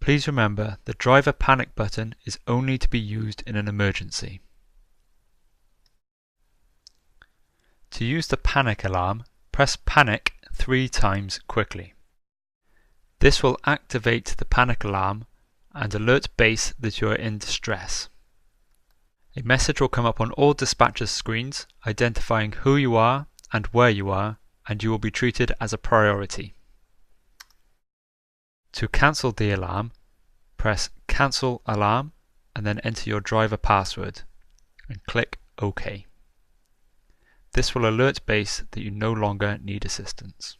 Please remember the driver panic button is only to be used in an emergency. To use the panic alarm, press panic 3 times quickly. This will activate the panic alarm and alert base that you are in distress. A message will come up on all dispatchers' screens identifying who you are and where you are, and you will be treated as a priority. To cancel the alarm, press Cancel Alarm and then enter your driver password and click OK. This will alert base that you no longer need assistance.